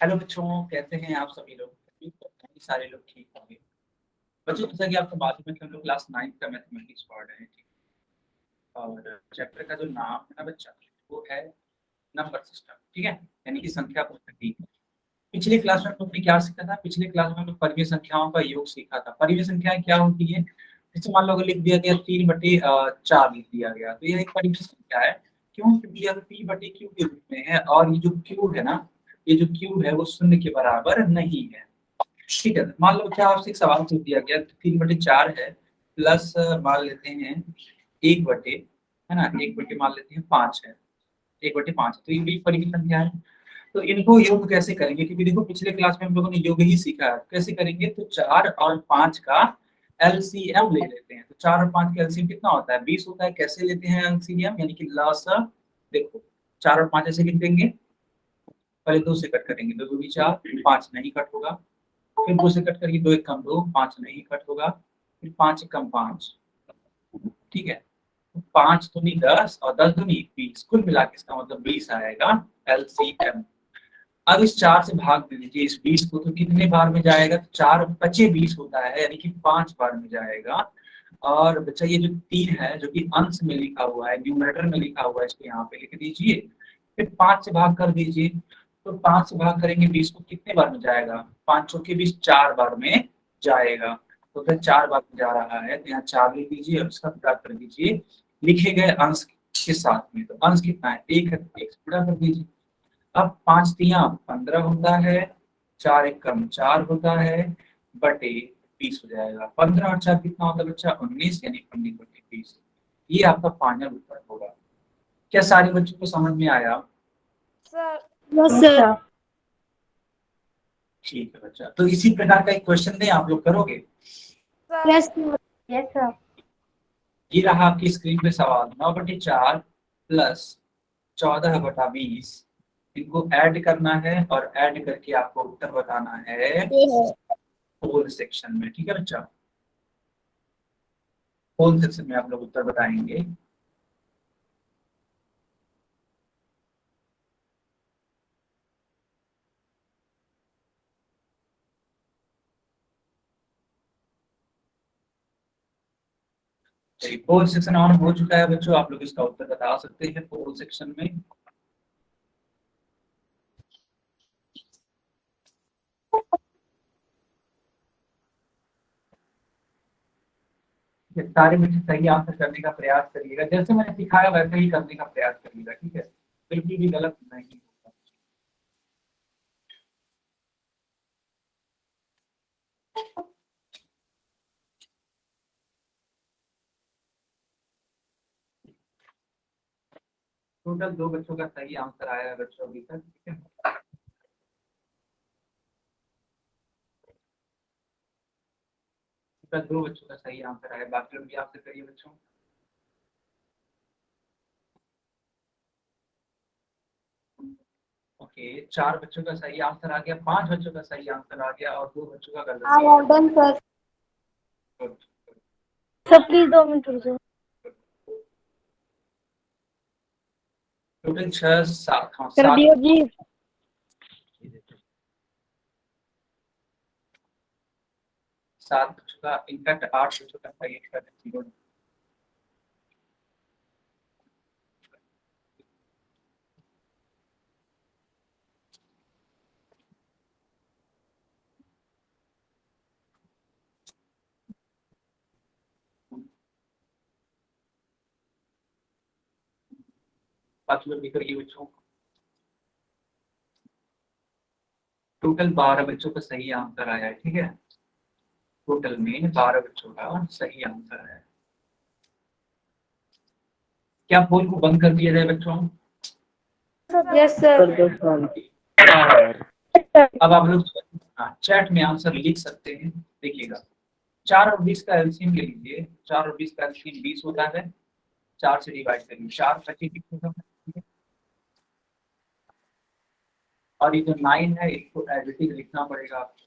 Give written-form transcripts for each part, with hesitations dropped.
Hello बच्चों, कैसे हैं आप सभी लोग? सारे लोग ठीक होंगे। बच्चों, जैसा कि आपको मालूम है कि हम लोग क्लास 9 का मैथमेटिक्स पढ़ रहे हैं, ठीक है? और चैप्टर का जो नाम है ना बच्चा, वो है नंबर सिस्टम, ठीक है, यानी कि संख्या पद्धति। पिछले क्लास में हम लोग ने क्या सीखा था? पिछले क्लास में हम लोग परिमेय संख्याओं का योग सीखा था। परिमेय संख्याएं क्या होती है? जैसे मान लो अगर लिख दिया गया 3/4 लिख दिया गया, तो यह एक परिमेय संख्या है। क्यों? क्योंकि यह P/Q के रूप में है, और ये जो क्यूब है ना, ये जो क्यूब है वो शून्य के बराबर नहीं है। ठीक है, मान लो क्या आपसे एक सवाल पूछ दिया गया, 3/4 है प्लस मान लेते हैं 1/, है ना, 1/, मान लेते हैं 5 है, 1/5, तो ये भी परिमित संख्या है। तो इनको योग कैसे करेंगे? क्योंकि देखो पिछले क्लास में हम लोगों ने योग ही सीखा है। कैसे करेंगे? तो 4 और 5 का एलसीएम ले लेते हैं। तो 4 और 5 का एलसीएम कितना होता है? 20 होता है। कैसे लेते हैं एलसीएम? यानी कि लसा, देखो 4 और 5 ऐसे लिख देंगे, पहले 2 से कट करेंगे, 2 दूनी 4, 5 नहीं कट होगा। फिर 2 से कट करके 2 एक कम 2, 5 नहीं कट होगा। फिर 5 एक कम 5, ठीक है। 5 दूनी 10 और 10 दूनी 20, कुल मिला के इसका मतलब 20 आएगा एलसीएम। अब इस 4 से भाग दे दीजिए इस 20 को, तो कितने बार में जाएगा? तो 4 पचे 20 होता है, यानी कि 5 बार में जाएगा। और बच्चा ये जो 3 है, जो कि अंश में लिखा हुआ है, न्यूमरेटर में लिखा हुआ है, इसको यहाँ पे लिख दीजिए। फिर 5 से भाग कर दीजिए। तो 5 से भाग करेंगे 20 को, कितने बार में जाएगा? 5 चौके 20, 4 बार में जाएगा। तो फिर 4 बार में जा रहा है, तो यहाँ 4 लिख दीजिए और इसका गुणा कर दीजिए लिखे गए अंश के साथ में। तो अंश कितना है? 1 है, तो 1 से गुणा कर दीजिए। अब 5 तियां 15 होता है, 4 एक कम 4 होता है, बटे 20 हो जाएगा। 15 और 4 कितना होता है बच्चा? 19, यानी 19/20। ये आपका फाइनल उत्तर होगा। क्या सारे बच्चों को समझ में आया? सर। Yes sir. ठीक है बच्चा, तो इसी प्रकार का एक क्वेश्चन दें, आप लोग करोगे? सर। Yes yes sir. ये रहा आपकी स्क्रीन पे सवाल। 9/4 प्लस 14/20, इनको ऐड करना है और ऐड करके आपको उत्तर बताना है होल सेक्शन में, ठीक है बच्चा? होल सेक्शन में आप लोग उत्तर बताएंगे। होल सेक्शन ऑन हो चुका है बच्चों, आप लोग इसका उत्तर बता सकते हैं होल सेक्शन में। ये सारे बच्चे सही आंसर करने का प्रयास करिएगा, जैसे मैंने सिखाया वैसे ही करने का प्रयास करिएगा, ठीक है? बिल्कुल भी गलत नहीं होगा। टोटल 2 बच्चों का सही आंसर आया है बच्चों अभी तक, ठीक है? टोटल 2 बच्चों का सही आंसर आया, बाकी लोग भी आंसर करिए बच्चों। ओके, 4 बच्चों का सही आंसर आ गया, 5 बच्चों का सही आंसर आ गया और 2 बच्चों का गलत। I am done sir. Good. Sir please 2 minute रुको। टोटल 6 7, हाँ कर 7, दियो जी। 7 बच्चों का, इनफैक्ट 8 बच्चों का सही आंसर है। बाकी लोग भी करिए बच्चों। टोटल 12 बच्चों का सही आंसर आया है, ठीक है? टोटल में 12 बच्चों का सही आंसर है। क्या पोल को बंद कर दिया जाए बच्चों? Yes sir. अब आप लोग चैट में आंसर लिख सकते हैं, देखिएगा। 4 और 20 का एलसीएम ले लीजिए। 4 और 20 का एलसीएम 20 होता है। 4 से डिवाइड करिए, 4 25 होता है, ठीक है? और ये जो 9 है इसको एज इट इज लिखना पड़ेगा आपको।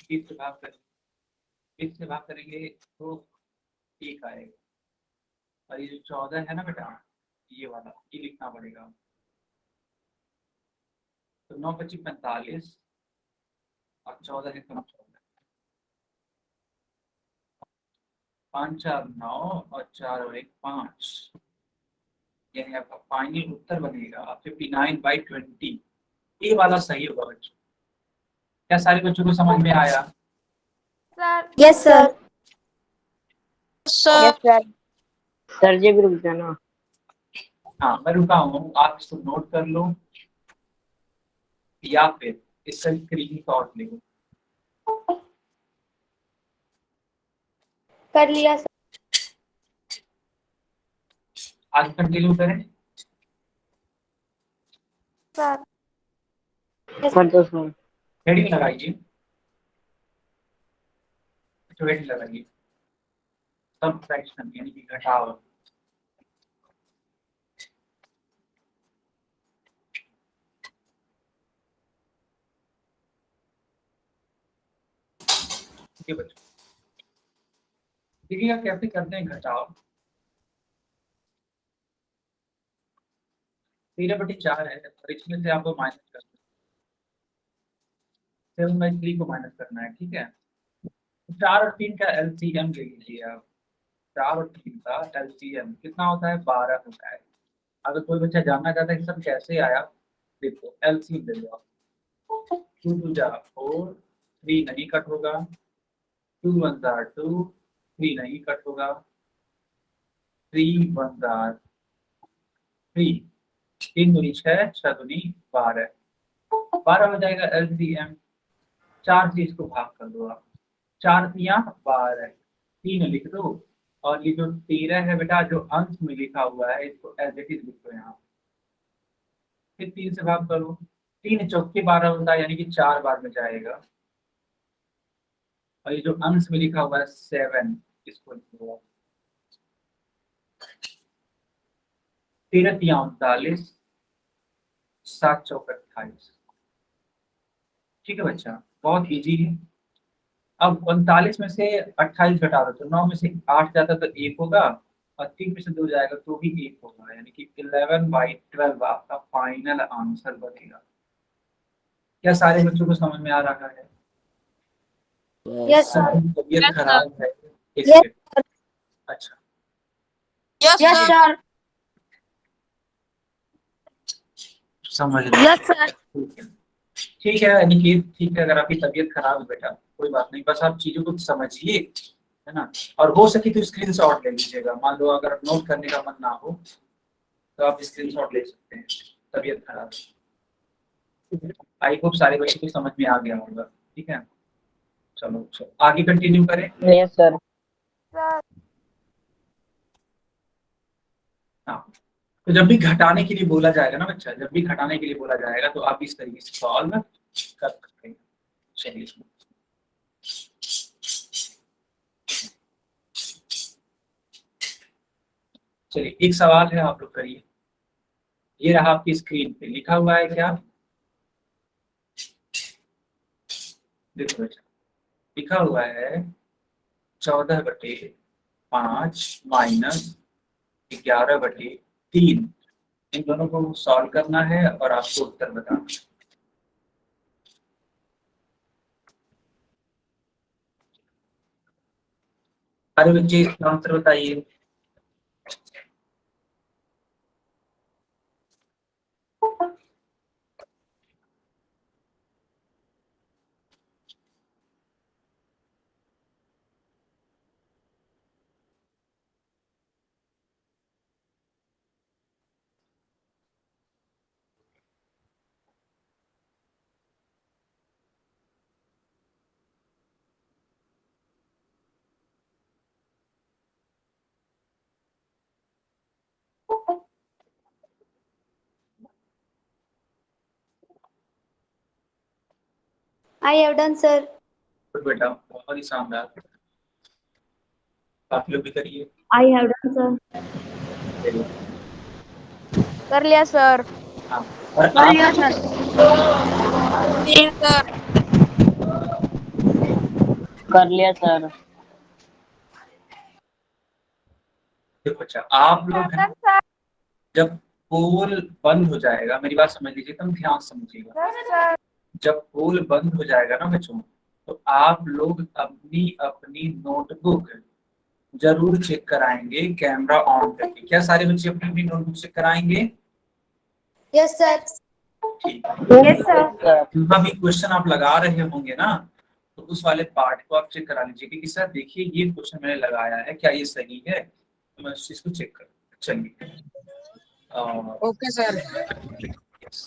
20 से भाग करेंगे, 20 से भाग करेंगे तो 1 आएगा। और ये जो 14 है ना बेटा, ये वाला ये लिखना पड़ेगा। तो 9 25 45 और 14 के कम 14, 5 4 9 और 4 और 1 5, यानी आपका फाइनल उत्तर बनेगा 59/20। ये वाला सही होगा बच्चों। क्या सारे बच्चों को समझ में आया? Sir yes sir. Yes sir. Sir ji भी रुक जाना। हाँ मैं रुका हूँ, आप इसको नोट कर लो या फिर इसका स्क्रीन शॉट ले लो। कर लिया सर। आज कंटिन्यू करें। सर कर दो सर। हेडिंग लगाइए, हेडिंग लगाइए, सब फ्रैक्शन यानी कि घटाव। ठीक है बच्चों, देखिएगा कैसे करते हैं घटाव। 13/4 है और इसमें से आपको माइनस करना है, 7/3 को माइनस करना है। ठीक है, 4 और 3 का एलसीएम ले लीजिए आप। 4 और 3 का एलसीएम कितना होता है? 12 होता है। अगर कोई बच्चा जानना चाहता है कि सब कैसे आया, देखो एलसीएम ले लो आप। 2 2 जा 4, 3 नहीं कट होगा, 2 1 जा 2, 3 नहीं कट होगा, 3 1 जा 3, 3 दूनी 6, 6 दूनी 12, 12 हो जाएगा एलसीएम। 4 से इसको भाग कर दो आप, 4 तिया 12, 3 लिख दो, और ये जो 13 है बेटा जो अंश में लिखा हुआ है इसको एज इट इज लिख दो यहाँ। फिर 3 से भाग करो, 3 चौके 12 होता है यानी कि 4 बार में जाएगा। और ये जो अंश में लिखा हुआ है 7, इसको लिख दो। 13 तिया 39, 7 चौक 28। ठीक है बच्चा, बहुत इजी है। अब 39 में से 28 घटा दो तो 9 में से 8 जाता तो 1 होगा, और 3 में से 2 जाएगा तो भी 1 होगा, यानी कि 11/12 आपका फाइनल आंसर बनेगा। क्या सारे बच्चों को समझ में आ रहा है? Yes sir. तबीयत खराब है? एक Yes, सेकंड। अच्छा, यस सर। समझ रहे यस सर। ठीक है। ठीक है अनिकेत, ठीक है, अगर आपकी तबीयत खराब है बेटा कोई बात नहीं, बस आप चीजों को समझिए, है ना। और हो सके तो स्क्रीनशॉट ले लीजिएगा। मान लो अगर नोट करने का मन ना हो तो आप स्क्रीनशॉट ले सकते हैं। तबीयत खराब है, आई होप सारे बच्चों को समझ में आ गया होगा। ठीक है, चलो आगे कंटिन्यू करें। Yes sir. सर हाँ, तो जब भी घटाने के लिए बोला जाएगा ना बच्चा, जब भी घटाने के लिए बोला जाएगा तो आप इस तरीके से सॉल्व कर सकते हैं। चलिए चलिए, एक सवाल है, आप लोग करिए। ये रहा आपकी स्क्रीन पे लिखा हुआ है क्या? देखो बच्चा, लिखा हुआ है 14/5 माइनस 11/3। इन दोनों को सॉल्व करना है और आपको उत्तर बताना है। सारे बच्चे इसका आंसर बताइए। I have done sir. तो बेटा बहुत ही शानदार, आप लोग भी करिए। I have done sir. कर लिया सर। हाँ, और कर आप लिया सर। सर कर लिया सर। देखो बच्चा, आप लोग है ना, सर जब पोल बंद हो जाएगा, मेरी बात समझ लीजिए, एकदम ध्यान से समझिएगा। Yes sir. जब पोल बंद हो जाएगा ना बच्चों, तो आप लोग अपनी अपनी नोटबुक जरूर चेक कराएंगे कैमरा ऑन करके। क्या सारे बच्चे अपनी अपनी नोटबुक चेक कराएंगे? Yes sir. ठीक है। Yes sir. सर जिनका भी क्वेश्चन आप लगा रहे होंगे ना, तो उस वाले पार्ट को आप चेक करा लीजिए कि सर देखिए ये क्वेश्चन मैंने लगाया है, क्या ये सही है, तो मैं उस चीज को चेक कर। चलिए ओके सर। yes.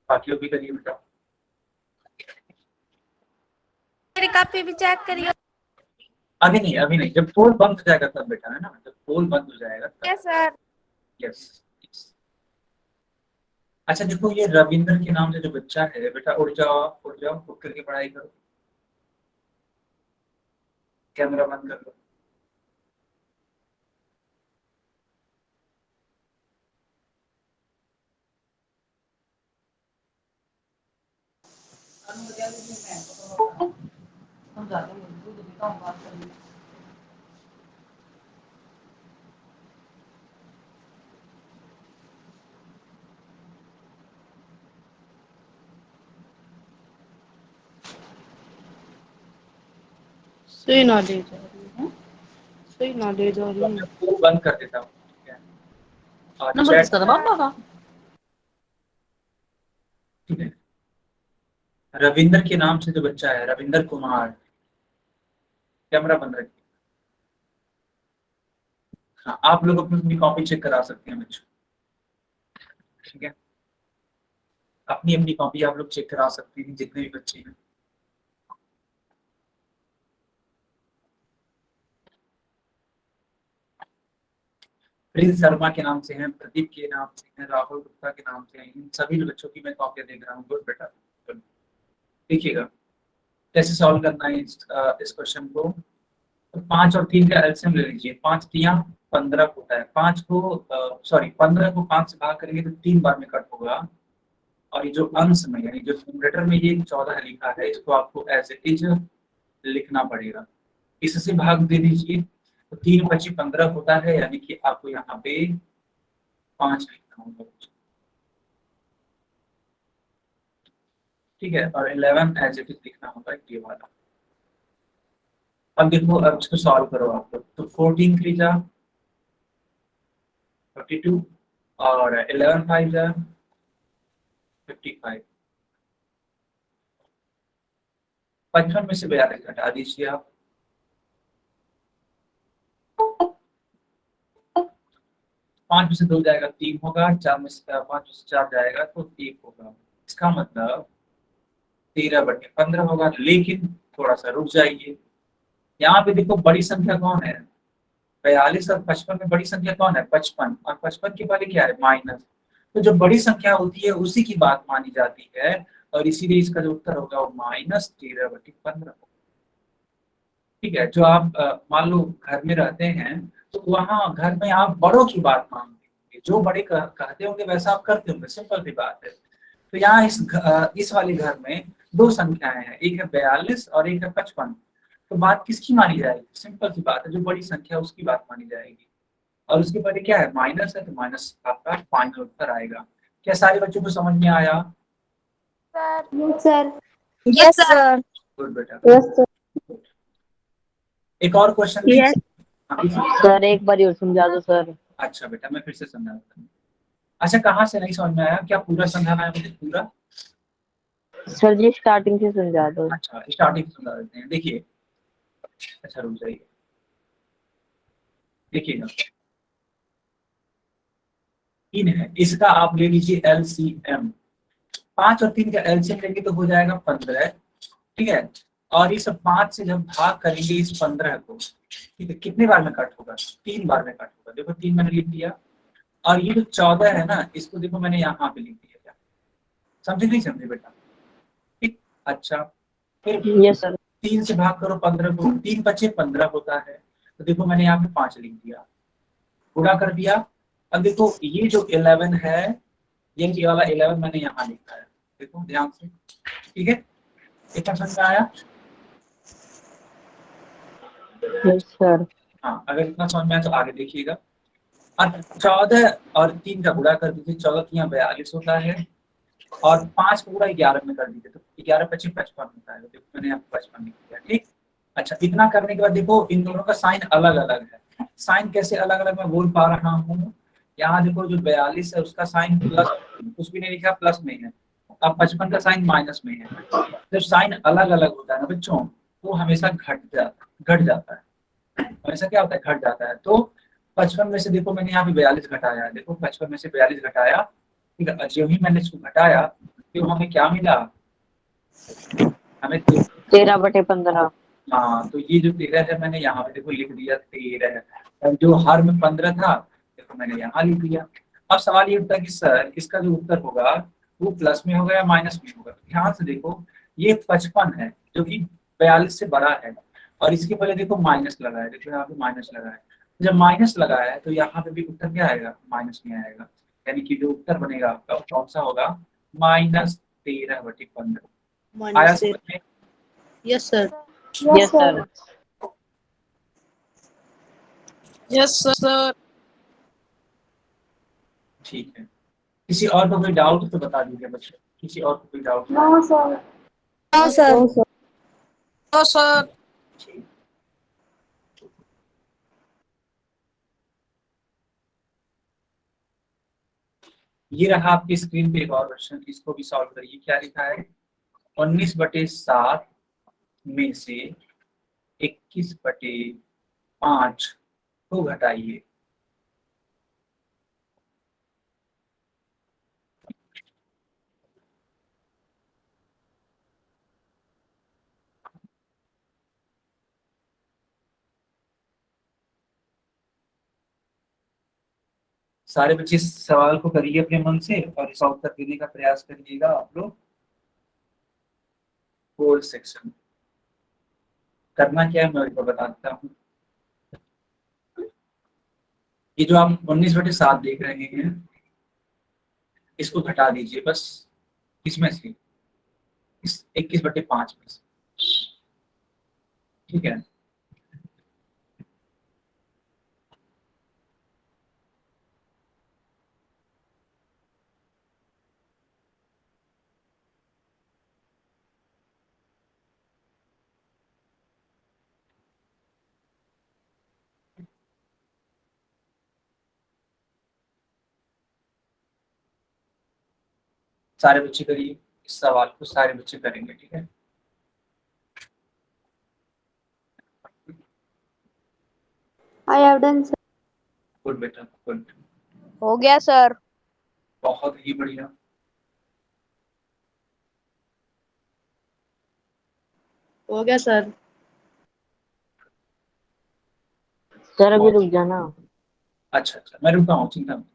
बाकी लोग भी करिए बेटा। मेरी कॉपी भी चेक करिए। अभी नहीं, अभी नहीं, जब पोल बंद हो जाएगा तब बेटा, है ना, जब पोल बंद हो जाएगा तब। Yes sir. यस। अच्छा देखो, ये रविंद्र के नाम से जो बच्चा है बेटा, उठ जाओ, उठ जाओ, उठ करके पढ़ाई करो, कैमरा बंद कर लो। सुई ना ले जा रही है, सुई ना ले जा रही है। मैं पोल बंद कर देता हूँ, ठीक है। और नंबर chat- किसका था पापा का? ठीक है, रविंद्र के नाम से जो बच्चा है, रविंद्र कुमार, कैमरा बंद रखिए। हाँ, आप लोग अपनी कॉपी चेक करा सकते हैं बच्चों, ठीक है। अपनी अपनी कॉपी आप लोग चेक करा सकते हैं, जितने भी बच्चे हैं। प्रिंस शर्मा के नाम से हैं, प्रदीप के नाम से हैं, राहुल गुप्ता के नाम से हैं, इन सभी बच्चों की मैं कॉपी देख रहा हूँ। गुड बेटा, देखिएगा कैसे सॉल्व करना है इस क्वेश्चन को। तो 5 और 3 का एलसीएम ले लीजिए। 5 तिया 15 होता है। 5 को सॉरी 15 को 5 से भाग करेंगे तो 3 बार में कट होगा। और ये जो अंश में, यानी जो न्यूमरेटर में ये 14 लिखा है, इसको आपको एज इट इज लिखना पड़ेगा। इससे भाग दे दीजिए तो 3 25 15 होता है, यानी कि आपको यहाँ पे 5 लिखना होगा, ठीक है। और 11 एज इट इज लिखना होगा, ये वाला। अब देखो, अब इसको सॉल्व करो आप लोग। तो 14 3 जा 42 और 11 5 जा 55। 55 में से 42 घटा दीजिए आप। 5 में से 2 जाएगा 3 होगा, 4 में से 5 में से 4 जाएगा तो 1 होगा। इसका मतलब 13/15 होगा। लेकिन थोड़ा सा रुक जाइए, यहाँ पे देखो बड़ी संख्या कौन है? 42 और 55 में बड़ी संख्या कौन है? 55। और 55 के पहले क्या है? माइनस। तो जो बड़ी संख्या होती है उसी की बात मानी जाती है, और इसीलिए इसका जो उत्तर होगा वो -13/15। ठीक है। जो आप मान लो घर में रहते हैं, तो वहां घर में आप बड़ों की बात मानते होंगे, जो बड़े कहते होंगे वैसा आप करते होंगे, सिंपल सी बात है। तो यहाँ इस वाले घर में 2 संख्याएं हैं, एक है 42 और एक है 55। तो बात किसकी मानी जाएगी? सिंपल सी बात है, जो बड़ी संख्या उसकी बात मानी जाएगी। और उसके पहले क्या है? माइनस है, तो माइनस आपका फाइनल उत्तर आएगा। क्या सारे बच्चों को समझ में आया? Yes sir. Yes sir. Good बेटा। Yes sir. एक और क्वेश्चन Yes. सर एक बार और समझा दो सर। अच्छा बेटा, मैं फिर से समझाता हूँ। अच्छा, कहाँ से नहीं समझ में आया? क्या पूरा समझाना है मुझे? पूरा? सर जी स्टार्टिंग से समझा दो। अच्छा, स्टार्टिंग से समझा देते हैं। देखिए, अच्छा रुक जाइए, देखिएगा 3 है, इसका आप ले लीजिए LCM। 5 और 3 का LCM लेंगे तो हो जाएगा 15, ठीक है। और इस 5 से जब भाग करेंगे इस 15 को, ठीक है, कितने बार में कट होगा? 3 बार में कट होगा। देखो 3 मैंने लिख दिया। और ये जो 14 है ना, इसको देखो मैंने यहाँ पे लिख दिया। क्या समझे नहीं समझे बेटा? ठीक। अच्छा, फिर यस सर। 3 से भाग करो 15 को, 3 बचे 15 होता है। तो देखो मैंने यहाँ पे 5 लिख दिया, गुणा कर दिया। अब देखो ये जो 11 है, ये वाला 11 मैंने यहाँ लिखा है, देखो ध्यान से, ठीक है। इतना समझ में आया? Yes sir. हाँ, अगर इतना समझ में आए तो आगे देखिएगा। अब 14 और 3 का गुणा कर दीजिए, 14 3 42 होता है, और 5 को गुणा 11 में कर दीजिए तो 11 25 55 होता है। देखो मैंने यहाँ 55 लिख दिया, ठीक। अच्छा, इतना करने के बाद देखो इन दोनों का साइन अलग अलग है। साइन कैसे अलग अलग मैं बोल पा रहा हूँ, यहाँ देखो जो 42 है उसका साइन प्लस, कुछ भी नहीं लिखा, प्लस में है। अब 55 का साइन माइनस में है। जब साइन अलग अलग होता है ना बच्चों, तो हमेशा घट जाता है, हमेशा क्या होता है, घट जाता है। तो 55 में से देखो मैंने यहाँ पे 42 घटाया है, देखो 55 में से 42 घटाया, ठीक है। जो ही मैंने इसको घटाया तो हमें क्या मिला, हमें 13/15। हाँ, तो ये जो 13 है मैंने यहाँ पे देखो लिख दिया 13 है, और जो हर में 15 था देखो मैंने यहाँ लिख दिया। अब सवाल ये उठता है कि सर इसका जो उत्तर होगा वो प्लस में होगा या माइनस में होगा। ध्यान से देखो, ये 55 है जो कि 42 से बड़ा है, और इसके पहले देखो माइनस लगा है, देखो यहाँ पे माइनस लगा है। जब माइनस लगा है तो यहाँ पे भी उत्तर क्या आएगा, माइनस में आएगा। यानी कि जो उत्तर बनेगा आपका कौन सा होगा, -13/15। आया समझ में? Yes sir. Yes sir. Yes sir. ठीक है, किसी और को कोई डाउट तो बता दीजिए बच्चों, किसी और को कोई डाउट? No, sir. No sir. No sir. ठीक। ये रहा आपकी स्क्रीन पे एक और क्वेश्चन, इसको भी सॉल्व करिए। क्या लिखा है, 19/7 में से 21/5 को घटाइए। सारे बच्चे इस सवाल को करिए अपने मन से और इसका उत्तर देने का प्रयास करिएगा आप लोग। गोल सेक्शन करना क्या है मैं आपको बताता हूँ। ये जो आप 19/7 देख रहे हैं इसको घटा दीजिए बस, इसमें से इस 21/5 में से, ठीक है। सारे बच्चे करिए इस सवाल को, सारे बच्चे करेंगे, ठीक है। I have done, sir. Good बेटा, गुड, हो गया सर। बहुत ही बढ़िया। हो गया सर। सर अभी रुक जाना। अच्छा अच्छा, मैं रुका हूँ, चिंता मत।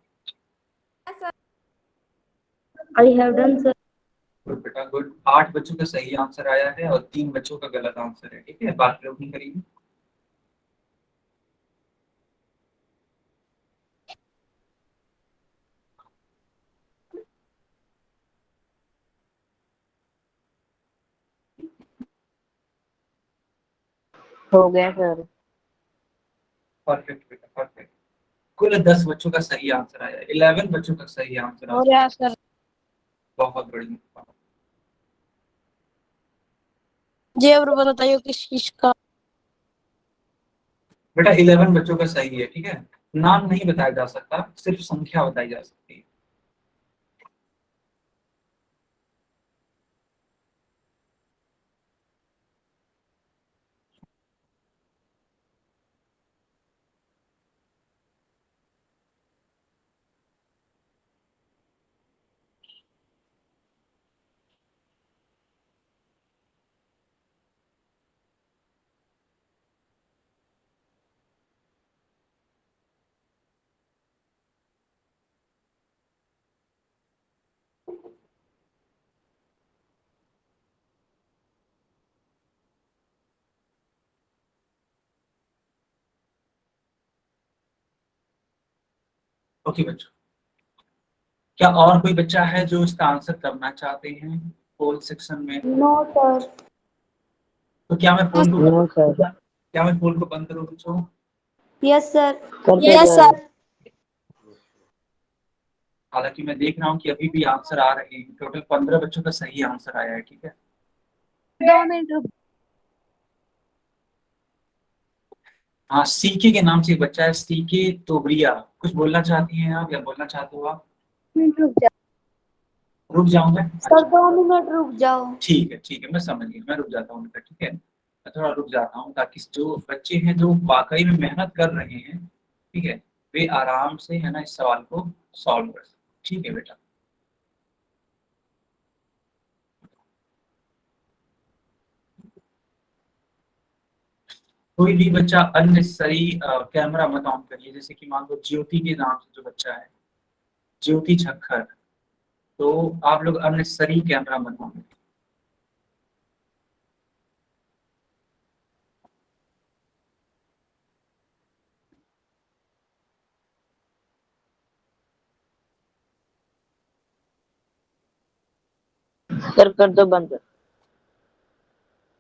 I have done, sir. Good बेटा, गुड। 8 बच्चों का सही आंसर आया है और 3 बच्चों का गलत आंसर है, ठीक है। बाकी लोग नहीं करेंगे। हो गया सर। परफेक्ट बेटा, परफेक्ट। कुल 10 बच्चों का सही आंसर आया, 11 बच्चों का सही आंसर हो आया। गया सर। बहुत बढ़िया। जी और बताइए किस चीज का। बेटा 11 बच्चों का सही है, ठीक है। नाम नहीं बताया जा सकता, सिर्फ संख्या बताई जा सकती है। ओके बच्चों, क्या और कोई बच्चा है जो इसका आंसर करना चाहते हैं पोल सेक्शन में? No, sir. तो क्या मैं पोल को नो सर। क्या मैं पोल को बंद करूं बच्चों? Yes, sir. करते Yes, सर। sir. हालांकि मैं देख रहा हूँ कि अभी भी आंसर आ रहे हैं, टोटल 15 बच्चों का सही आंसर आया है, ठीक है। 2 मिनट रुक। हाँ, सीके के नाम से एक बच्चा है, सीके तोबरिया। कुछ बोलना चाहती हैं आप या बोलना चाहते हो आप? मिनट रुक जा। रुक जाऊँ मैं? सर 2 मिनट रुक जाओ। ठीक है, मैं समझ गई, मैं रुक जाता हूँ उनका, ठीक है। मैं थोड़ा रुक जाता हूँ ताकि जो बच्चे हैं जो वाकई में मेहनत कर रहे हैं, ठीक है, वे आराम से है ना इस सवाल को सॉल्व कर सकें। ठीक है बेटा। कोई भी बच्चा अननेसेसरी कैमरा मत ऑन करिए, जैसे कि मान लो ज्योति के नाम से जो बच्चा है, ज्योति झक्खर, तो आप लोग अननेसेसरी कैमरा मत ऑन करिए। सर कर दो बंद।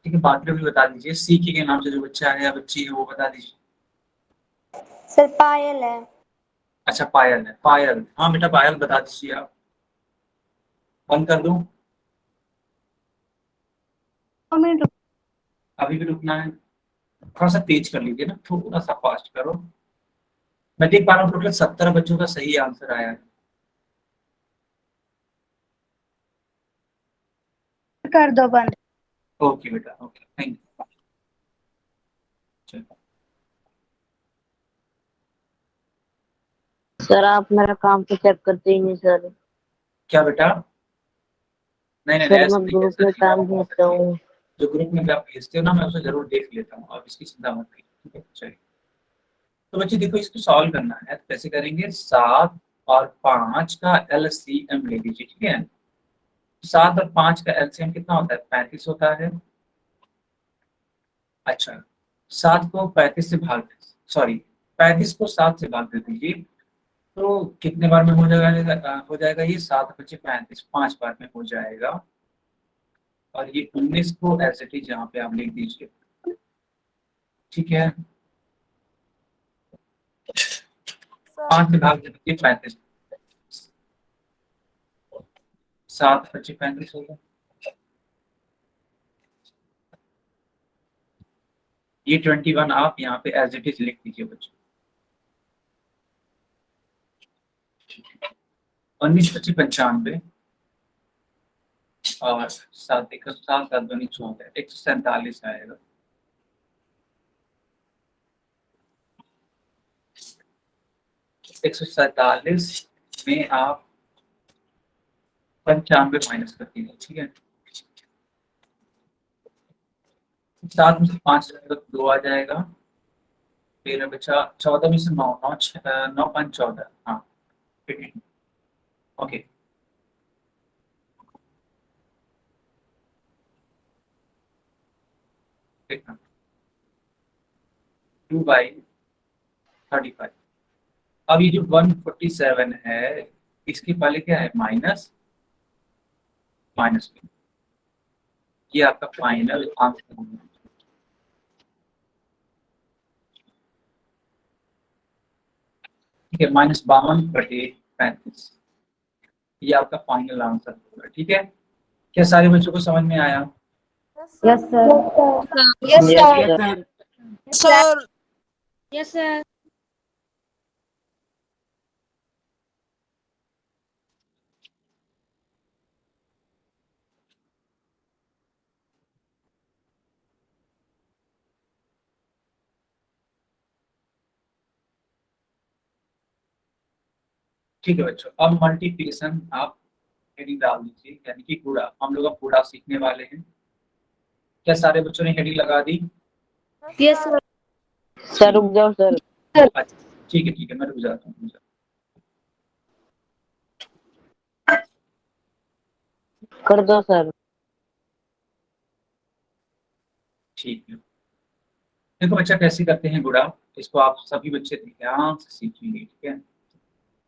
ठीक है, बाकी भी बता दीजिए, सीके के नाम से जो बच्चा है या बच्ची है वो बता दीजिए। सर पायल है। अच्छा, पायल है, पायल, हाँ बेटा पायल बता दीजिए आप। बंद कर दूं? 2 मिनट रुक। अभी भी रुकना है? थोड़ा सा तेज कर लीजिए ना, थोड़ा सा फास्ट करो। मैं देख पा रहा हूँ टोटल 70 बच्चों का सही आंसर आया है। कर दो बंद। ओके बेटा, ओके, थैंक यू। चलो, सर आप मेरा काम तो चेक करते ही नहीं सर। क्या बेटा? नहीं नहीं, सर ऐसा मैं नहीं, ग्रुप ऐसा में नहीं, काम आप बहुत भेजता अच्छे हैं। हूँ। जो ग्रुप में आप भेजते हो ना, मैं उसे जरूर देख लेता हूँ, आप इसकी चिंता मत करिए, ठीक है। चलिए, तो बच्चे देखो, इसको सॉल्व करना है तो कैसे करेंगे, 7 और 5 का LCM ले लीजिए, ठीक है। 7 और 5 का LCM कितना होता है? 35 होता है। अच्छा, 7 को 35 से भाग, सॉरी, 35 को 7 से भाग दे दीजिए, तो कितने बार में हो जाएगा ये? 7 बचे 35, 5 बार में हो जाएगा। और ये 19 को एज इट इज यहाँ पे आप लिख दीजिए, ठीक है। 5 से भाग दे दीजिए 35, 7 बचे 35 होगा। ये 21 आप यहाँ पे एज इट इज लिख दीजिए बच्चों। 19 बचे 95, और 7 देखो, 7 7 दूनी 14, 147 आएगा। एक सौ सैतालीस में आप 95 माइनस कर दीजिए, ठीक है। 7 में से 5 जाएगा तो 2 आ जाएगा, फिर बचा 14 में से 9, 9 5 14, हाँ, ओके। देखना 2/35। अब ये जो 147 है, इसके पहले क्या है? माइनस माइनस में, ये आपका फाइनल आंसर होगा। ठीक है, -52/35, ये आपका फाइनल आंसर होगा, ठीक है। क्या सारे बच्चों को समझ में आया? Yes sir. Yes yes sir. Sir. Sir yes sir. ठीक है बच्चों, अब मल्टीप्लिकेशन आप हेडिंग डाल दीजिए, यानी कि गुणा, हम लोग अब गुणा सीखने वाले हैं। क्या सारे बच्चों ने हेडिंग लगा दी? Yes sir. सर रुक जाओ सर। अच्छा, ठीक है, मैं रुक जाता हूँ। कर दो सर। ठीक है, देखो बच्चा कैसे करते हैं गुणा, इसको आप सभी बच्चे ध्यान से सीखेंगे, ठीक है।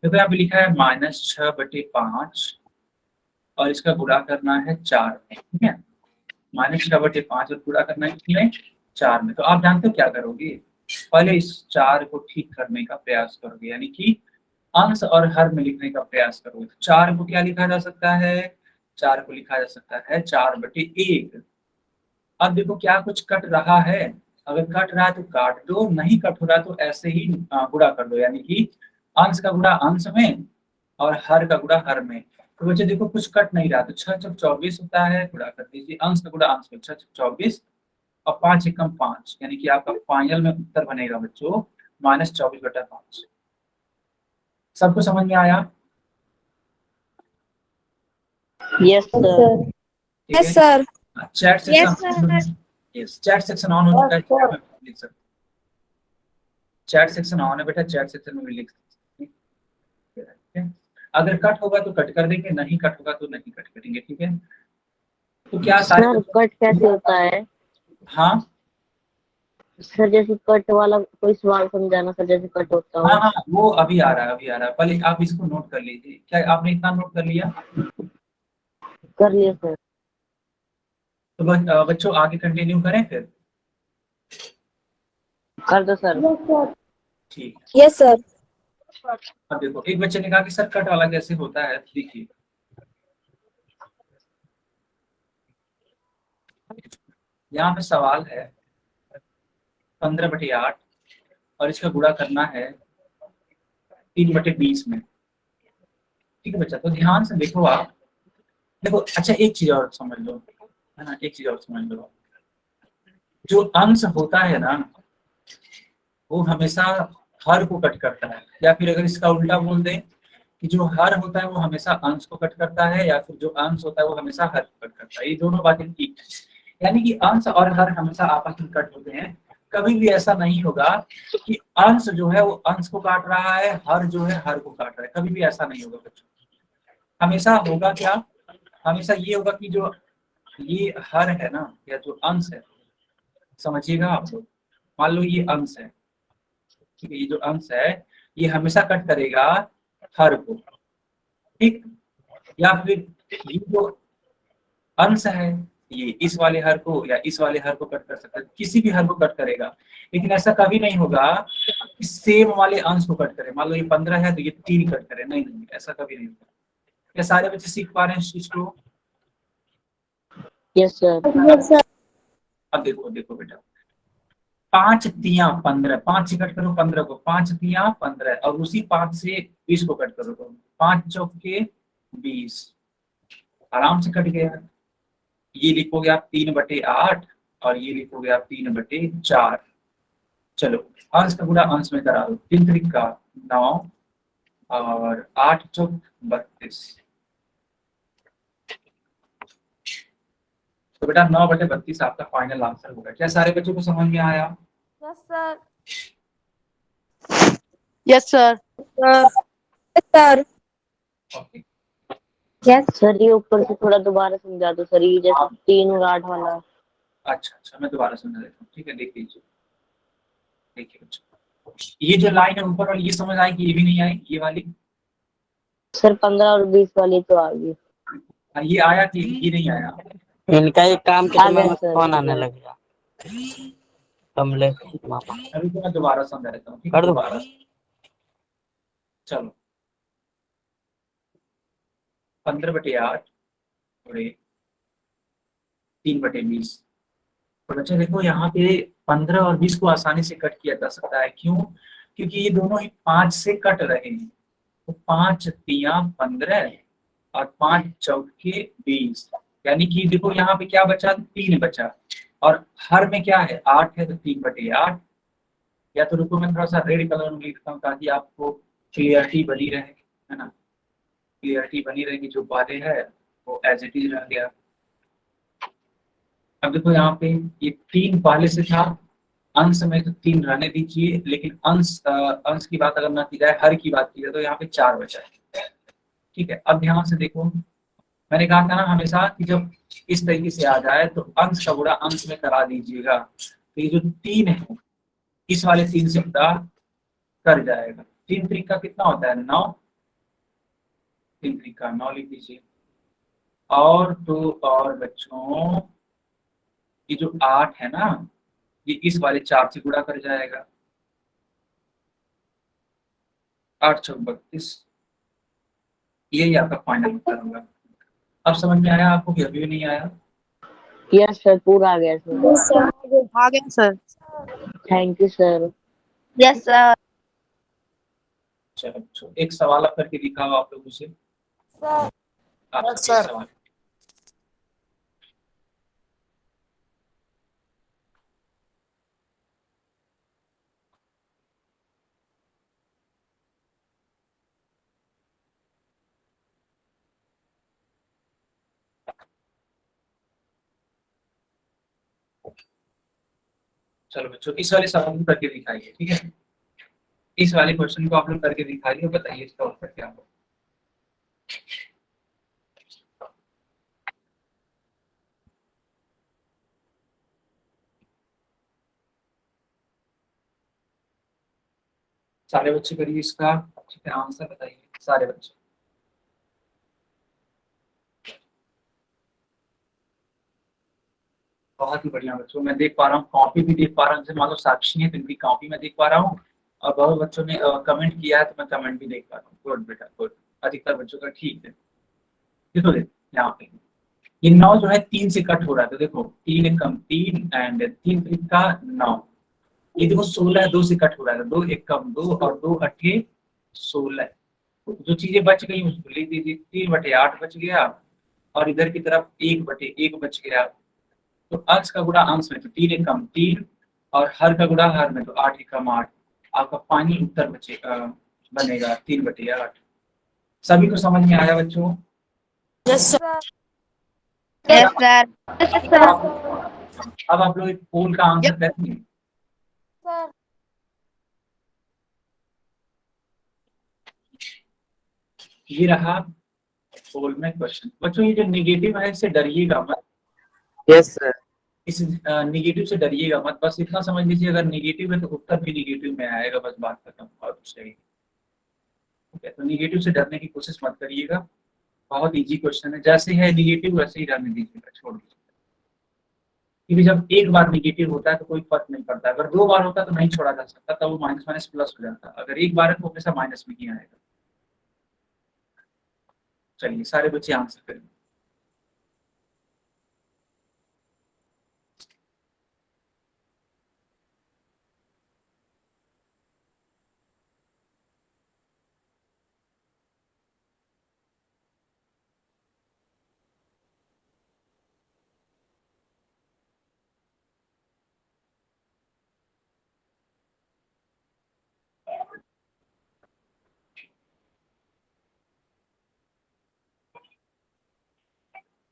देखो यहाँ पे लिखा है -6/5, और इसका गुणा करना है 4 में, ठीक है। -6/5 और गुणा करना है कितने? 4 में। तो आप जानते हो क्या करोगे, पहले इस 4 को ठीक करने का प्रयास करोगे, यानी कि अंश और हर में लिखने का प्रयास करोगे। 4 को क्या लिखा जा सकता है? 4 को लिखा जा सकता है 4/1। अब देखो क्या कुछ कट रहा है, अगर कट रहा है तो काट दो, नहीं कट हो रहा तो ऐसे ही गुणा कर दो, यानी कि अंश का गुणा अंश में और हर का गुणा हर में। तो बच्चे देखो कुछ कट नहीं रहा, तो 6 × 24 होता है, गुणा कर दीजिए अंश का गुणा अंश में, 6 × 24 और 5 × 5, यानी कि आपका फाइनल में उत्तर बनेगा बच्चों -24/5। सबको समझ में आया? Yes sir. ठीक है? Sir. Chat Yes, section, sir. Yes chat section on हो चुका है, chat में भी लिख सकते, चैट सेक्शन ऑन है बेटा, चैट सेक्शन में भी लिख सकते हैं, ठीक है? अगर कट होगा तो कट कर देंगे, नहीं कट होगा तो नहीं कट करेंगे, ठीक है? तो क्या सारे सर कट कैसे होता है? हाँ सर जैसे कट वाला कोई सवाल समझाना सर, जैसे कट होता हो। हाँ, वो अभी आ रहा है, अभी आ रहा है, पहले आप इसको नोट कर लीजिए। क्या आपने इतना नोट कर लिया? कर लिया सर। तो बच्चों आगे कंटिन्यू करें फिर? कर दो सर। ठीक है। Yes, sir. अब देखो एक बच्चे ने कहा कि सर कट वाला कैसे होता है, देखिए यहाँ पे सवाल है 15/8 और इसका गुणा करना है 3/20 में, ठीक है बच्चा? तो ध्यान से देखो आप, देखो अच्छा एक चीज और समझ लो, है ना, एक चीज और समझ लो, जो अंश होता है ना वो हमेशा हर को कट करता है, या फिर अगर इसका उल्टा बोल दें कि जो हर होता है वो हमेशा अंश को कट करता है, या फिर जो अंश होता है वो हमेशा हर को कट करता है। ये दोनों बातें ठीक है, यानी कि अंश और हर हमेशा आपस में कट होते हैं। कभी भी ऐसा नहीं होगा कि अंश जो है वो अंश को काट रहा है, हर जो है हर को काट रहा है, कभी भी ऐसा नहीं होगा बच्चों। हमेशा होगा क्या? हमेशा ये होगा कि जो ये हर है ना, या जो अंश है, समझिएगा आप लोग, मान लो ये अंश है, ठीक है, ये जो अंश है ये हमेशा कट करेगा हर को, ठीक? या फिर ये जो अंश है ये इस वाले हर को या इस वाले हर को कट कर सकता है, किसी भी हर को कट करेगा, लेकिन ऐसा कभी नहीं होगा कि सेम वाले अंश को कट करे। मान लो ये 15 है तो ये 3 कट करे, नहीं नहीं, ऐसा कभी नहीं होगा। क्या सारे बच्चे सीख पा रहे हैं इस चीज को? Yes sir. Yes, sir. अब देखो देखो बेटा, 5 तिया 15, 5 से कट करो 15 को, 5 तिया 15 और उसी 5 से 20 को कट करो, 5 चौके 20, आराम से कट गया। ये लिखोगे आप 3/8 और ये लिखोगे आप 3/4। चलो अंश का गुणा अंश में करा दो, 3 त्रिका 9 और 8 चौक 32। तो बेटा 9/32 आपका फाइनल आंसर होगा। क्या सारे बच्चों को समझ में आया? Yes sir. Yes, sir. Sir. Okay, Yes. Sir ये ऊपर से थोड़ा दोबारा समझा दो सर, ये जैसे 3 और 8 वाला। अच्छा अच्छा, मैं दोबारा समझा देता हूँ, ठीक है? देख लीजिए, देखिए बच्चों, ये जो लाइन है ऊपर वाली, ये समझ आई कि ये भी नहीं आई, ये वाली? सर 15 और 20 वाली तो आ गई। ये आया कि ये नहीं आया? इनका एक काम के आ समय गया में सर। फोन आने लग गया। कमले मामा अभी तो मैं दोबारा समझा देता हूँ, ठीक है? कर दो। दोबारा चलो, 15/8 थोड़े 3/20। तो बच्चे देखो यहाँ पे 15 और 20 को आसानी से कट किया जा सकता है, क्यों? क्योंकि ये दोनों ही 5 से कट रहे हैं। तो 5 तिया 15 और 5 चौके 20, यानी कि देखो यहाँ पे क्या बचा? 3 बचा, और हर में क्या है? 8 है, तो 3/8। या तो रुको मैं थोड़ा सा रेड कलर में लिखता हूँ ताकि आपको क्लियरिटी बनी रहे, है ना, क्लियरिटी बनी रहेगी। जो बातें है वो एज इट इज रह गया। अब देखो यहाँ पे ये 3 पहले से था, अंश में तो 3 रहने दीजिए, लेकिन अंश की बात अगर ना की जाए, हर की बात की जाए, तो यहाँ पे 4 बचा है, ठीक है? अब ध्यान से देखो, मैंने कहा था ना हमेशा कि जब इस तरीके से आ जाए तो अंश का गुणा अंश में करा दीजिएगा। तो ये जो 3 है इस वाले 3 से गुणा कर जाएगा। 3 त्रिका कितना होता है? 9, 3 त्रिका 9 लिख दीजिए। और तो और बच्चों ये जो 8 है ना, ये इस वाले 4 से गुणा कर जाएगा, 8 चौक 32, यही आपका फाइनल उत्तर होगा। अब समझ में आया आपको कि अभी भी नहीं आया? यस सर, पूरा आ गया सर। Yes sir. आ गया sir. Thank you sir. Yes sir. चलो बच्चों, एक सवाल आप करके दिखाओ आप लोगों से। सर। आप Yes, सबसे एक sir. सवाल। चलो बच्चों, इस वाले सवाल को करके दिखाइए, ठीक है? इस वाले क्वेश्चन को आप लोग करके दिखाइए, बताइए इसका उत्तर क्या होगा। सारे बच्चे करिए इसका, ठीक है, आंसर बताइए सारे बच्चे। बहुत ही बढ़िया बच्चों, मैं देख पा रहा हूँ, कॉपी भी देख पा रहा हूँ। जैसे मान लो साक्षी है तो इनकी कॉपी में देख पा रहा हूँ, और बहुत बच्चों ने कमेंट किया है तो मैं कमेंट भी देख पा रहा हूँ। गुड बेटा गुड, अधिकतर बच्चों का ठीक है। ये तो देखो यहाँ पे ये 9 जो है 3 से कट हो रहा है, तो देखो 3 कम 3 एंड 3 3 का 9, ये देखो 16 2 से कट हो रहा है, 2 1 कम 2 और 2 8 16। जो चीजें बच गई उसको लिख दीजिए, 3/8 बच गया, और इधर की तरफ 1/1 बच गया। तो अंश का गुणा अंश में तो 3 1 कम 3, और हर का गुणा हर में तो 8 1 कम 8। आपका फाइनल उत्तर बनेगा 3/8। सभी को समझ में आया बच्चों? Yes, sir. Yes sir. अब आप लोग एक पोल का आंसर करेंगे। ये रहा पोल में क्वेश्चन। बच्चों ये जो निगेटिव है इससे डरिएगा मत। Yes sir. इस निगेटिव से डरिएगा मत, बस इतना समझ लीजिए अगर निगेटिव है तो उत्तर भी निगेटिव में आएगा, बस बात खत्म और कुछ नहीं। ठीक है, तो निगेटिव से डरने की कोशिश मत करिएगा, बहुत इजी क्वेश्चन है, जैसे है निगेटिव वैसे ही रहने दीजिएगा, छोड़ दीजिएगा। क्योंकि जब एक बार निगेटिव होता है तो कोई फर्क नहीं पड़ता, अगर 2 बार होता तो नहीं छोड़ा जा सकता, तब वो माइनस माइनस प्लस हो जाता, अगर एक बार है तो हमेशा माइनस में ही आएगा। चलिए सारे बच्चे आंसर करेंगे।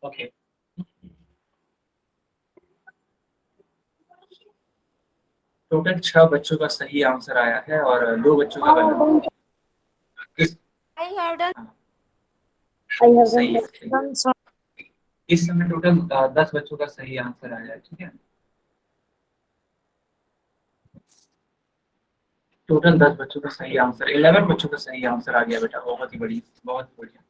ओके, टोटल 6 बच्चों का सही आंसर आया है और 2 बच्चों का गलत। सही है, सही है। इस समय टोटल 10 बच्चों का सही आंसर आया है, ठीक है। टोटल 10 बच्चों का सही आंसर, 11 बच्चों का सही आंसर आ गया बेटा, बहुत ही बढ़िया, बहुत बढ़िया।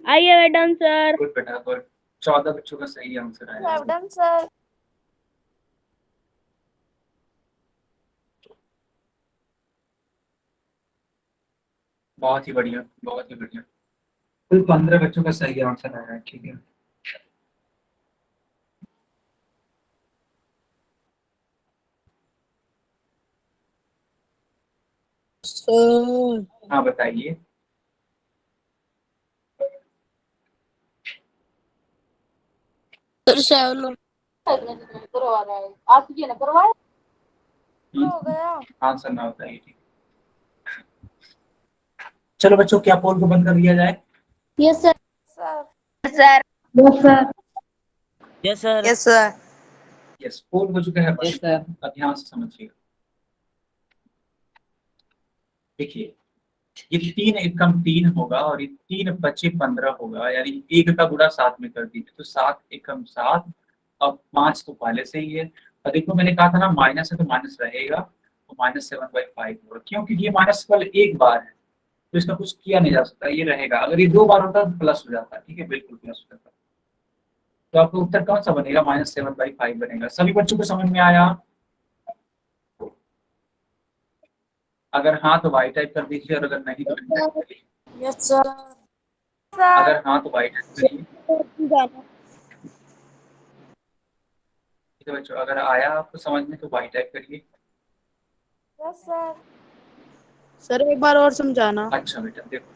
आइए मैडम सर। गुड बेटा गुड, 14 बच्चों का सही आंसर आया है। Madam sir. बहुत ही बढ़िया, बहुत ही बढ़िया। कुल 15 बच्चों का सही आंसर आया है, ठीक है। Sir. हाँ बताइए। Sir, sir. करवा रहा है आप ये ना करवाए हो गया। आंसर ना बताइए, ठीक। चलो बच्चों, क्या पोल को बंद कर दिया जाए? Yes sir. Sir. Yes sir. Yes sir. Yes, sir. Yes, poll हो चुका है बंद। Yes sir. अब ध्यान से समझिएगा, देखिए ये 3 1 कम 3 होगा और ये 3 बचे 15 होगा, यानी 1 का गुणा 7 में कर दीजिए तो 7 1 कम 7, अब 5 तो पहले से ही है, और देखो मैंने कहा था ना माइनस है तो माइनस रहेगा, तो -7/5 होगा, क्योंकि ये माइनस केवल एक बार है, तो इसका कुछ किया नहीं जा सकता, ये रहेगा। अगर ये 2 बार होता तो प्लस हो जाता, ठीक है, बिल्कुल प्लस हो जाता। तो आपका उत्तर कौन सा बनेगा? -7/5 बनेगा। सभी बच्चों को समझ में आया? अगर हाँ तो वाई टाइप कर दीजिए, और अगर नहीं तो नहीं टाइप करिए। Yes sir. अगर हाँ तो वाई टाइप करिए। ठीक है बच्चों, अगर आया आपको समझ में तो वाई टाइप करिए। Yes sir. सर एक बार और समझाना। अच्छा बेटा देखो,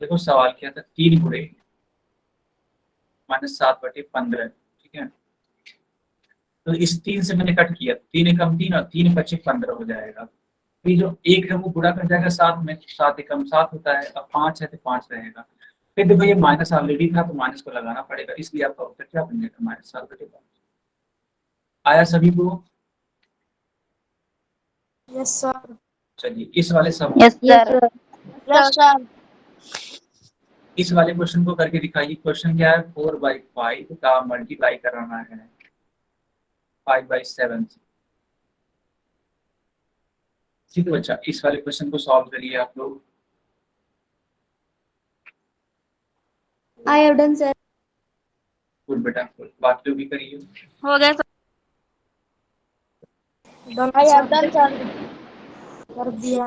देखो सवाल क्या था, 3 गुणे -7/15, ठीक है। तो इस 3 से मैंने कट किया, 3 एकम 3 और 3 बचे 15 हो जाएगा। फिर जो 1 है वो गुणा कर जाएगा 7 में, 7 एकम 7 होता है। अब 5 है तो 5 रहेगा। फिर देखो ये माइनस ऑलरेडी था तो माइनस को लगाना पड़ेगा, इसलिए आपका उत्तर क्या बन जाएगा? -7/5। आया सभी को? Yes sir. चलिए इस वाले सब yes yes sir. Sir. Yes sir. इस वाले क्वेश्चन को करके दिखाइए। क्वेश्चन क्या है? 4/5 का मल्टीप्लाई कराना है 5/7 से। ठीक है बच्चा, इस वाले क्वेश्चन को सॉल्व करिए आप लोग। I have done sir. Good बेटा, बाकी भी करिए। हो गया sir. I have done sir. कर दिया।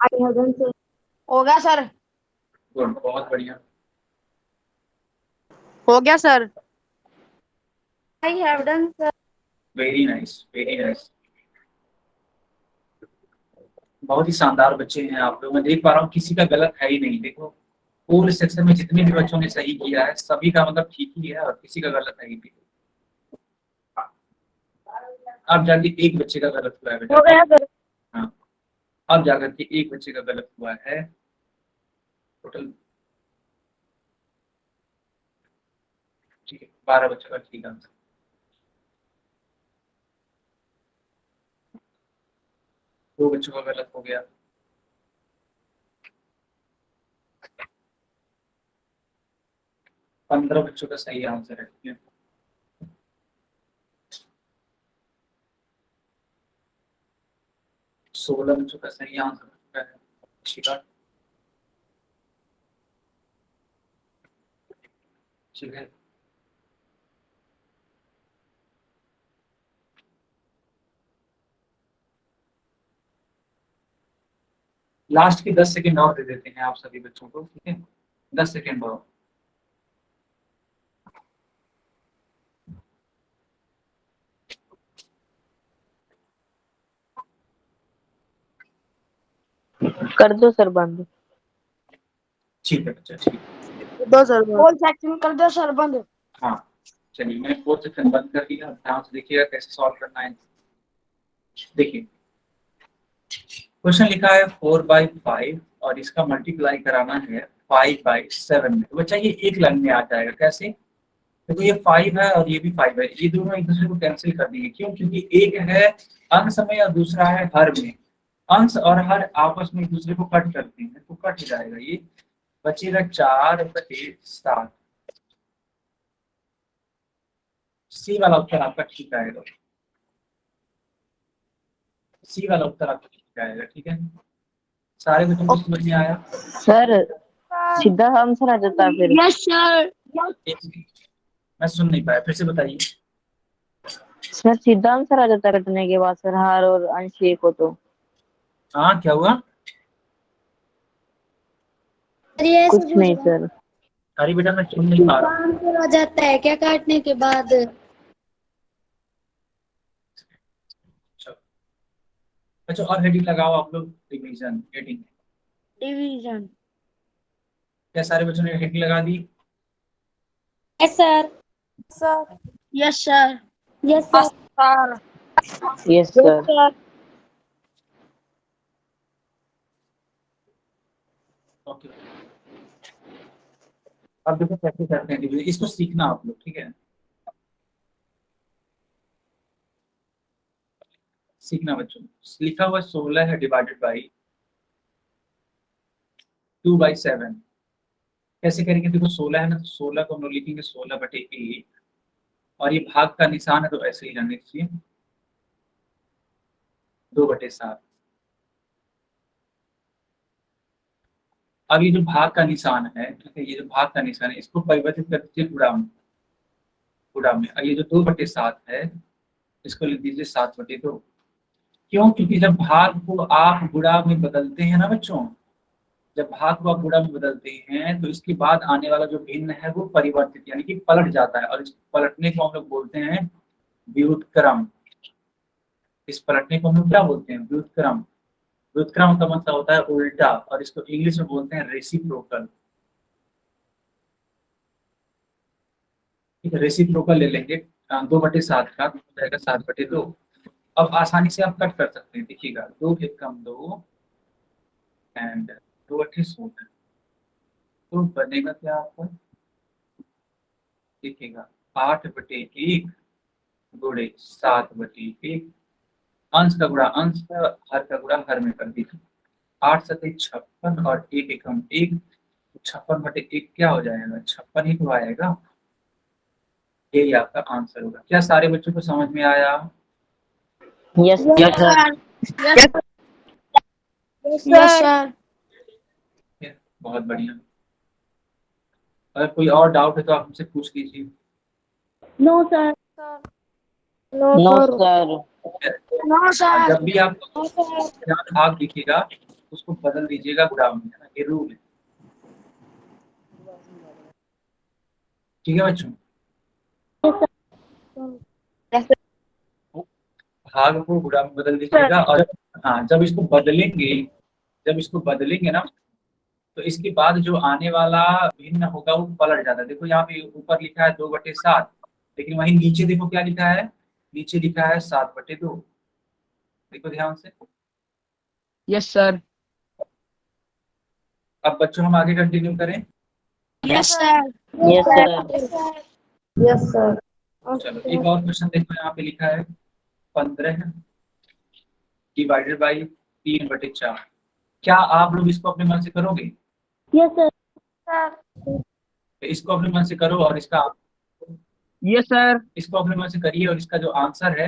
I have done sir. हो गया सर। गुड, बहुत बढ़िया। हो गया sir. I have done sir. Very nice, very nice. बहुत ही शानदार बच्चे हैं आप लोग। मैं देख पा रहा हूँ किसी का गलत है ही नहीं। देखो पूरे सेक्शन में जितने भी बच्चों ने सही किया है सभी का मतलब ठीक ही है, और किसी का गलत है ही नहीं। अब जाके एक बच्चे का गलत हुआ है बेटा। हो गया सर। हाँ, अब जाकर के एक बच्चे का गलत हुआ है। टोटल ठीक है, 12 बच्चों का ठीक आंसर। दो बच्चों का गलत हो गया। पंद्रह बच्चों का सही आंसर है, ठीक है। 16 बच्चों का सही आंसर है। ठीक है, ठीक है। लास्ट के 10 सेकेंड और दे देते हैं आप सभी बच्चों को, ठीक है। 10 सेकेंड और। कर दो सर बंद। ठीक है बच्चा, ठीक है। दो सर होल सेक्शन कर दो सर बंद। हाँ चलिए, मैंने 4 सेक्शन बंद कर दिया। ध्यान से देखिएगा कैसे सॉल्व करना है। देखिए क्वेश्चन लिखा है 4/5 और इसका मल्टीप्लाई कराना है 5/7 में। तो बच्चा ये एक लाइन में आ जाएगा। कैसे? देखो ये 5 है और ये भी 5 है, ये दोनों एक दूसरे को कैंसिल कर देंगे। क्यों? क्योंकि एक है अंश में और दूसरा है हर में। अंश और हर आपस में एक दूसरे को कट करते हैं तो कट जाएगा। ये बचेगा 4/7। सी वाला उत्तर आपका ठीक आएगा। सी वाला उत्तर आपका ठीक आएगा, ठीक है। सारे बच्चों को समझ में आया? सर सीधा आंसर आ जाता है फिर। Yes sir. मैं सुन नहीं पाया, फिर से बताइए। सर सीधा आंसर आ जाता है कटने के बाद सर, हार और अंश एक हो तो। हाँ क्या हुआ? ये ऐसे कुछ नहीं सर। अरे बेटा मैं सुन नहीं पा रहा हूँ। आंसर हो जाता है क्या काटने के बाद? अच्छा और हेडिंग लगाओ आप लोग। Division heading. डिवीजन। क्या सारे बच्चों ने हेडिंग लगा दी? Yes sir. Sir. Yes sir. Yes sir. Sir. Yes sir. Okay, अब देखो कैसे करते हैं डिवीजन। इसको सीखना आप लोग, ठीक है। सीखना बच्चों। लिखा हुआ 16 है डिवाइडेड बाई 2/7। कैसे करेंगे, देखो 16 है ना, तो 16 को हम लोग लिखेंगे 16/8 और ये भाग का निशान है तो ऐसे ही रहने चाहिए 2/7। अब ये जो भाग का निशान है, ठीक है, ये जो भाग का निशान है इसको परिवर्तित कर दीजिए गुणा में, गुणा में। और ये जो 2/7 है इसको लिख दीजिए 7/2। क्यों? क्योंकि जब भाग को आप गुणा में बदलते हैं ना बच्चों, जब भाग को आप गुणा में बदलते हैं तो इसके बाद आने वाला जो भिन्न है वो परिवर्तित यानी कि पलट जाता है, और इस पलटने को हम लोग बोलते हैं व्युत्क्रम। इस पलटने को हम लोग क्या बोलते हैं? व्युत्क्रम। व्युत्क्रम का मतलब होता है उल्टा, और इसको इंग्लिश में बोलते हैं रेसिप्रोकल। ठीक है, रेसिप्रोकल ले लेंगे 2/7 का, तो हो जाएगा 7/2। अब आसानी से आप कट कर सकते हैं, देखिएगा 2 एकम 2 एंड 2/16, तो बनेगा क्या आपका? देखिएगा 8/1 गुणे 7/1, अंश का गुणा अंश का, हर का गुणा हर में कर दीजिए। 8 7 56 और 1 एकम 1, 56/1 क्या हो जाएगा? 56 ही तो आएगा। यही आपका आंसर होगा। क्या सारे बच्चों को समझ में आया? Yes sir. Yes sir. बहुत बढ़िया। अगर कोई और डाउट है तो आप हमसे पूछ लीजिए। No sir. No no sir. Sir. No sir. जब भी आप भाग दिखेगा उसको बदल दीजिएगा गुणा में, है ना, ये रूल है। ठीक है बच्चों, भाग को गुणा में बदल दीजिएगा। और हाँ, जब इसको बदलेंगे ना, तो इसके बाद जो आने वाला भिन्न होगा वो पलट जाता है। देखो यहाँ पे ऊपर लिखा है 2/7, लेकिन वहीं नीचे देखो क्या लिखा है, नीचे लिखा है 7/2। देखो ध्यान से। Yes sir. अब बच्चों हम आगे कंटिन्यू करें। Yes sir. Yes sir. Yes sir. चलो एक और क्वेश्चन देखो, यहाँ पे लिखा है 15 डिवाइडेड बाई 3/4। क्या आप लोग इसको अपने मन से करोगे? Yes sir. तो इसको अपने मन से करो और यस सर। इसको अपने मन से करिए, और इसका जो आंसर है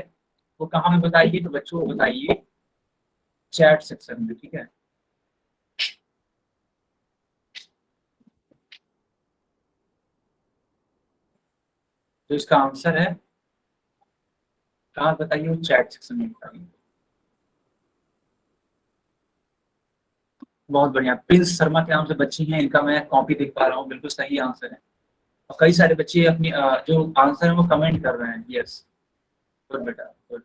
वो कहाँ में बताइए, तो बच्चों को बताइए चैट सेक्शन में। ठीक है, जो इसका आंसर है कहाँ बताइए, वो चैट सेक्शन में बताइए। बहुत बढ़िया। प्रिंस शर्मा के नाम से बच्ची हैं, इनका मैं कॉपी देख पा रहा हूँ, बिल्कुल सही आंसर है। और कई सारे बच्चे अपनी जो आंसर है वो कमेंट कर रहे हैं। यस, गुड बेटा, गुड।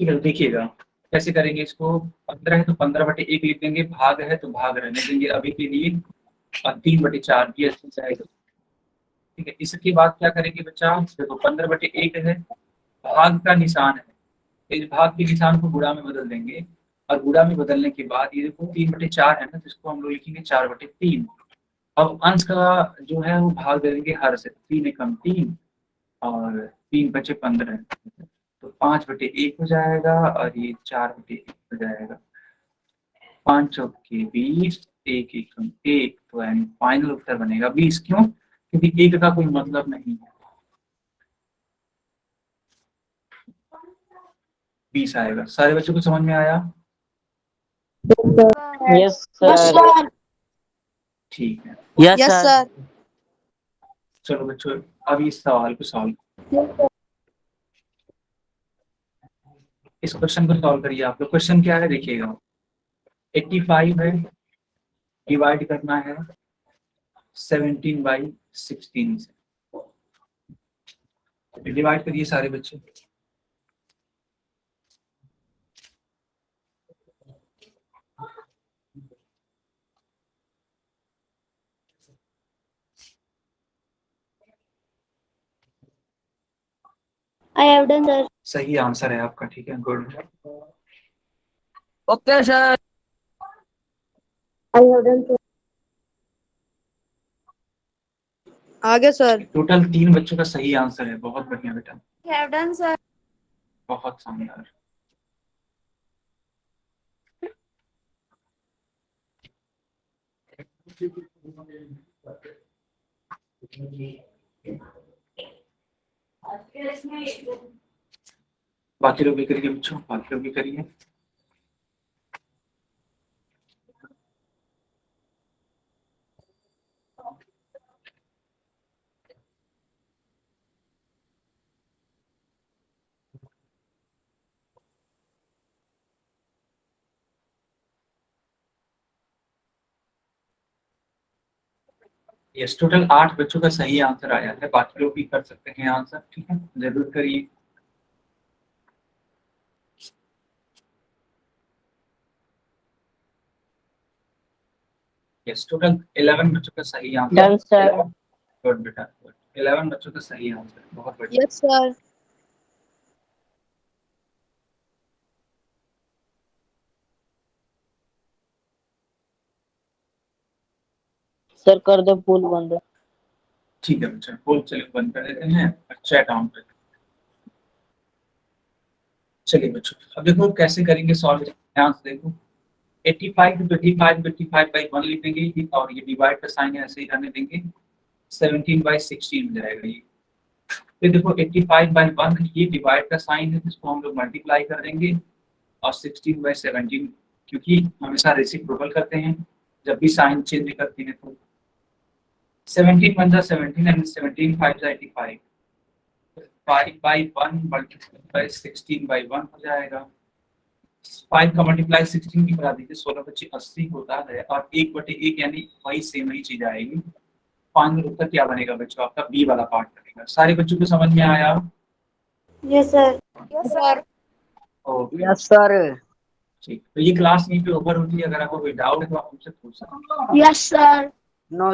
ठीक है, देखिएगा कैसे करेंगे इसको। 15 है तो 15/1 लिख देंगे, भाग है तो भाग रहने देंगे अभी के लिए, और 3/4 भी ऐसे जाएगा। ठीक है, इसके बाद क्या करेंगे बच्चा, देखो 15/1 है, भाग का निशान है, इस भाग के निशान को गुणा में बदल देंगे, और गुणा में बदलने के बाद ये देखो 3/4 है ना, जिसको हम लोग लिखेंगे 4/3। अब अंश का जो है वो भाग दे देंगे हर से, 3 एकम 3 और 3 बचे 15, तो 5/1 हो जाएगा, और ये 4/1 हो जाएगा। 5 चौके 20, 1 एकम 1, तो यानी फाइनल उत्तर बनेगा 20। क्यों? क्योंकि 1 का कोई मतलब नहीं है, 20 आएगा। सारे बच्चों को समझ में आया? Yes sir. ठीक है, यस सर। चलो बच्चों अब इस सवाल को इस क्वेश्चन को सॉल्व करिए आप लोग। क्वेश्चन क्या है देखिएगा, 85 है, डिवाइड करना है 17/16 से। डिवाइड करिए सारे बच्चे। I have done sir. सही आंसर है आपका। ठीक है, good. Okay sir. I have done sir. आगे सर। टोटल 3 बच्चों का सही आंसर है। बहुत बढ़िया बेटा, have done sir. बहुत शानदार। बाकी लोग भी करिए बच्चों, बाकी लोग भी करिए। यस, टोटल 8 बच्चों का सही आंसर आया है, बाकी लोग भी कर सकते हैं आंसर, ठीक है, जरूर करिए। यस, टोटल 11 बच्चों का सही आंसर। Done sir. गुड बेटा, गुड। 11 बच्चों का सही आंसर, बहुत बढ़िया। Yes sir. सर कर दो फूल बंद। ठीक है बच्चा, बोल चलिए बंद कर देते हैं, चैट ऑन कर। चलिए बच्चों, अब देखो कैसे करेंगे सॉल्व, ध्यान से देखो। 85 को 25 बाई 1 लिख देंगे और ये डिवाइड का साइन ऐसे ही रहने देंगे, 17/16 हो जाएगा ये। फिर देखो 85 बाई 1 ये डिवाइड का साइन है, इसको हम लोग मल्टीप्लाई कर देंगे और 16/17, क्योंकि हमेशा रेसिप्रोकल करते हैं जब भी साइन चेंज करते हैं तो 17 1 जा 17 एंड 17 5 जा 85, 5/1 मल्टीप्लाई बाई 16/1 हो जाएगा। 5 का मल्टीप्लाई 16 की बना दीजिए, 16 80 होता है और 1/1 यानी वही सेम ही चीज आएगी। फाइनल उत्तर क्या बनेगा बच्चों, आपका बी वाला पार्ट बनेगा। सारे बच्चों को समझ में आया? Yes sir. Yes sir. Okay yes sir. ठीक, तो ये क्लास यहीं पे ओवर होती है। अगर आपको कोई डाउट है तो आप हमसे पूछ सकते हैं। Yes sir. नो